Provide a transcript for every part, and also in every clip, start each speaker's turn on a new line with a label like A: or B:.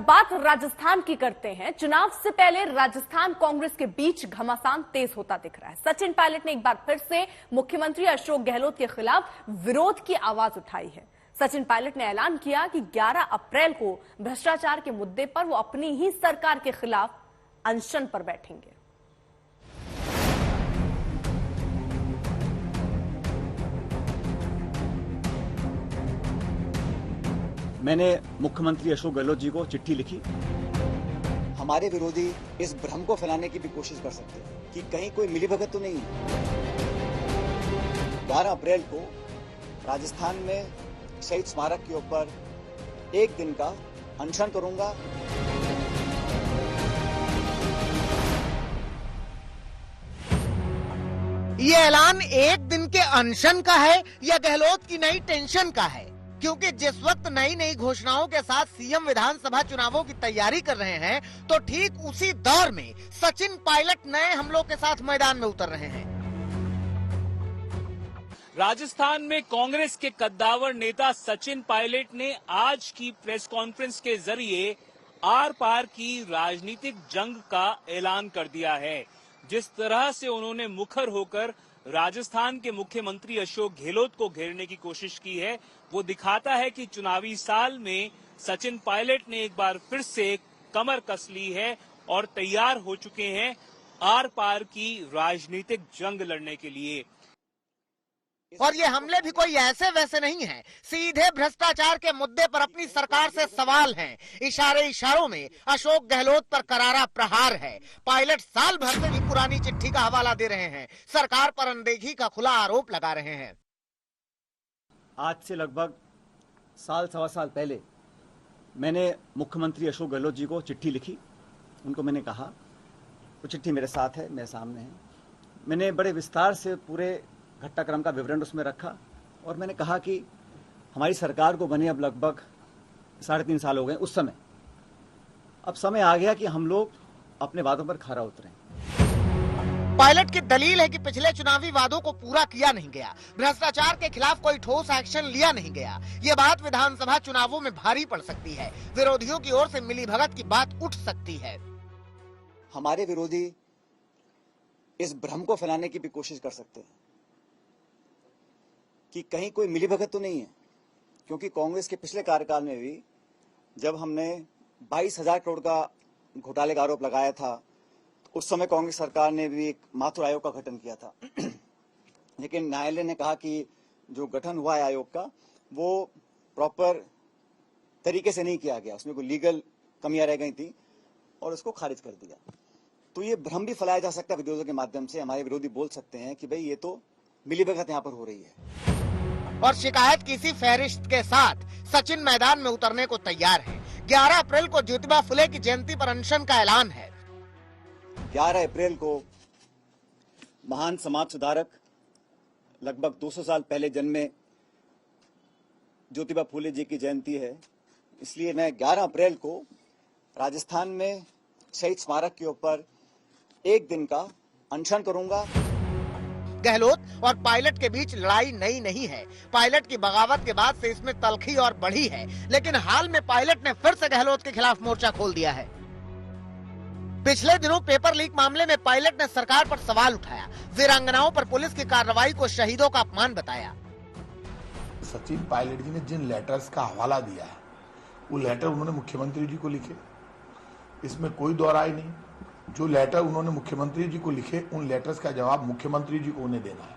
A: बात राजस्थान की करते हैं। चुनाव से पहले राजस्थान कांग्रेस के बीच घमासान तेज होता दिख रहा है। सचिन पायलट ने एक बार फिर से मुख्यमंत्री अशोक गहलोत के खिलाफ विरोध की आवाज उठाई है। सचिन पायलट ने ऐलान किया कि 11 अप्रैल को भ्रष्टाचार के मुद्दे पर वो अपनी ही सरकार के खिलाफ अनशन पर बैठेंगे।
B: मैंने मुख्यमंत्री अशोक गहलोत जी को चिट्ठी लिखी।
C: हमारे विरोधी इस भ्रम को फैलाने की भी कोशिश कर सकते हैं कि कहीं कोई मिलीभगत तो नहीं है। 12 अप्रैल को राजस्थान में शहीद स्मारक के ऊपर एक दिन का अनशन करूंगा।
D: ये ऐलान एक दिन के अनशन का है या गहलोत की नई टेंशन का है? क्योंकि जिस वक्त नई नई घोषणाओं के साथ सीएम विधानसभा चुनावों की तैयारी कर रहे हैं, तो ठीक उसी दौर में सचिन पायलट नए हमलों के साथ मैदान में उतर रहे हैं।
E: राजस्थान में कांग्रेस के कद्दावर नेता सचिन पायलट ने आज की प्रेस कॉन्फ्रेंस के जरिए आर पार की राजनीतिक जंग का ऐलान कर दिया है। जिस तरह से उन्होंने मुखर होकर राजस्थान के मुख्यमंत्री अशोक गहलोत को घेरने की कोशिश की है, वो दिखाता है कि चुनावी साल में सचिन पायलट ने एक बार फिर से कमर कस ली है और तैयार हो चुके हैं आर पार की राजनीतिक जंग लड़ने के लिए।
D: और ये हमले भी कोई ऐसे वैसे नहीं हैं, सीधे भ्रष्टाचार के मुद्दे पर अपनी सरकार से सवाल हैं। इशारों में अशोक गहलोत पर करारा प्रहार है। पायलट साल भर से भी पुरानी चिट्ठी का हवाला दे रहे हैं, सरकार पर अनदेखी का खुला आरोप लगा रहे हैं।
B: आज से लगभग साल सवा साल पहले मैंने मुख्यमंत्री अशोक गहलोत जी को चिट्ठी लिखी। उनको मैंने कहा, वो चिट्ठी मेरे साथ है, मेरे सामने है। मैंने बड़े विस्तार से पूरे घटनाक्रम का विवरण उसमें रखा और मैंने कहा कि हमारी सरकार को बने अब लगभग 3.5 साल हो गए। उस समय अब समय आ गया कि हम लोग अपने वादों पर खरा उतरें।
D: पायलट की दलील है कि पिछले चुनावी वादों को पूरा किया नहीं गया, भ्रष्टाचार के खिलाफ कोई ठोस एक्शन लिया नहीं गया। ये बात विधानसभा चुनावों में भारी पड़ सकती है। विरोधियों की ओर से मिलीभगत की बात उठ सकती है।
C: हमारे विरोधी इस भ्रम को फैलाने की भी कोशिश कर सकते हैं कि कहीं कोई मिलीभगत तो नहीं है, क्योंकि कांग्रेस के पिछले कार्यकाल में भी जब हमने 22,000 करोड़ का घोटाले का आरोप लगाया था, तो उस समय कांग्रेस सरकार ने भी एक माथुर आयोग का गठन किया था। लेकिन न्यायालय ने कहा कि जो गठन हुआ है आयोग का, वो प्रॉपर तरीके से नहीं किया गया, उसमें कोई लीगल कमियां रह गई थी और उसको खारिज कर दिया। तो ये भ्रम भी फैलाया जा सकता है विरोधियों के माध्यम से। हमारे विरोधी बोल सकते हैं कि भाई ये तो मिलीभगत यहाँ पर हो रही है।
D: और शिकायत की इसी फहरिस्त के साथ सचिन मैदान में उतरने को तैयार है। 11 अप्रैल को ज्योतिबा फुले की जयंती पर अनशन का ऐलान है।
C: 11 अप्रैल को महान समाज सुधारक, लगभग 200 साल पहले जन्मे ज्योतिबा फुले जी की जयंती है। इसलिए मैं 11 अप्रैल को राजस्थान में शहीद स्मारक के ऊपर एक दिन का अनशन करूंगा।
D: गहलोत और पायलट के बीच लड़ाई नई नहीं है। पायलट की बगावत के बाद से इसमें तलखी और बढ़ी है, लेकिन हाल में पायलट ने फिर से गहलोत के खिलाफ मोर्चा खोल दिया है। पिछले दिनों पेपर लीक मामले में पायलट ने सरकार पर सवाल उठाया, वीरांगनाओं पर पुलिस की कार्रवाई को शहीदों का अपमान बताया।
F: सचिन पायलट जी ने जिन लेटर्स का हवाला दिया है, वो लेटर उन्होंने मुख्यमंत्री जी को लिखे, इसमें कोई दो राय नहीं। जो लेटर उन्होंने मुख्यमंत्री जी को लिखे, उन लेटर्स का जवाब मुख्यमंत्री जी को उन्हें देना है।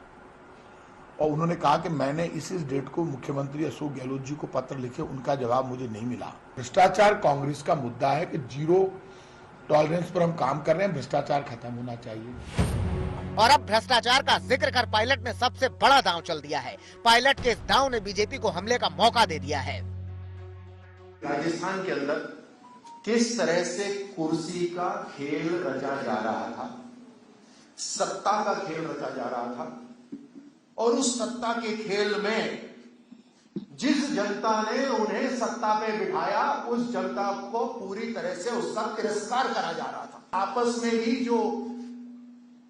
F: और उन्होंने कहा कि मैंने इस डेट को मुख्यमंत्री अशोक गहलोत जी को पत्र लिखे, उनका जवाब मुझे नहीं मिला। भ्रष्टाचार कांग्रेस का मुद्दा है कि 0 टॉलरेंस पर हम काम कर रहे हैं, भ्रष्टाचार खत्म होना चाहिए।
D: और अब भ्रष्टाचार का जिक्र कर पायलट ने सबसे बड़ा दांव चल दिया है। पायलट के इस दांव ने बीजेपी को हमले का मौका दे दिया है।
G: राजस्थान के अंदर किस तरह से कुर्सी का खेल रचा जा रहा था, सत्ता का खेल रचा जा रहा था, और उस सत्ता के खेल में जिस जनता ने उन्हें सत्ता पे बिठाया, उस जनता को पूरी तरह से उसका तिरस्कार करा जा रहा था। आपस में भी जो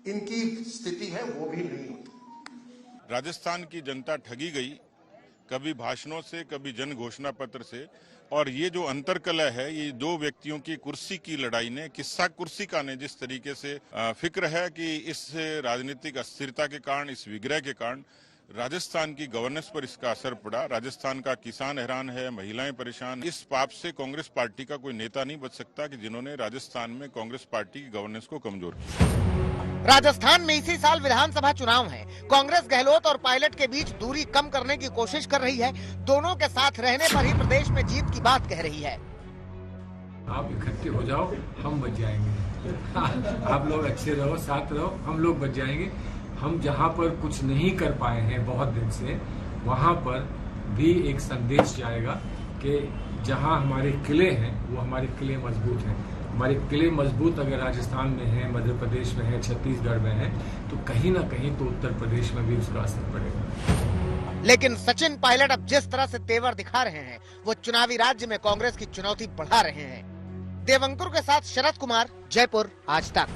G: इनकी स्थिति है वो भी नहीं होती।
H: राजस्थान की जनता ठगी गई, कभी भाषणों से, कभी जन घोषणा पत्र से, और ये जो अंतर्कलह है, ये दो व्यक्तियों की कुर्सी की लड़ाई ने, किस्सा कुर्सी का ने जिस तरीके से फिक्र है कि इस राजनीतिक अस्थिरता के कारण, इस विग्रह के कारण राजस्थान की गवर्नेंस पर इसका असर पड़ा। राजस्थान का किसान हैरान है, महिलाएं परेशान। इस पाप से कांग्रेस पार्टी का कोई नेता नहीं बच सकता कि जिन्होंने राजस्थान में कांग्रेस पार्टी की गवर्नेंस को कमजोर किया।
D: राजस्थान में इसी साल विधानसभा चुनाव है। कांग्रेस गहलोत और पायलट के बीच दूरी कम करने की कोशिश कर रही है। दोनों के साथ रहने पर ही प्रदेश में जीत की बात कह रही है।
I: आप इकट्ठे हो जाओ, हम बच जाएंगे। आप लोग अच्छे रहो, साथ रहो, हम लोग बच जाएंगे। हम जहां पर कुछ नहीं कर पाए हैं बहुत दिन से, वहां पर भी एक संदेश जाएगा कि जहां हमारे किले हैं वो हमारे किले मजबूत हैं। हमारे किले मजबूत अगर राजस्थान में है, मध्य प्रदेश में है, छत्तीसगढ़ में है, तो कहीं ना कहीं तो उत्तर प्रदेश में भी उसका असर पड़ेगा।
D: लेकिन सचिन पायलट अब जिस तरह से तेवर दिखा रहे हैं, वो चुनावी राज्य में कांग्रेस की चुनौती बढ़ा रहे हैं। देवंकुर के साथ शरद कुमार, जयपुर, आज तक।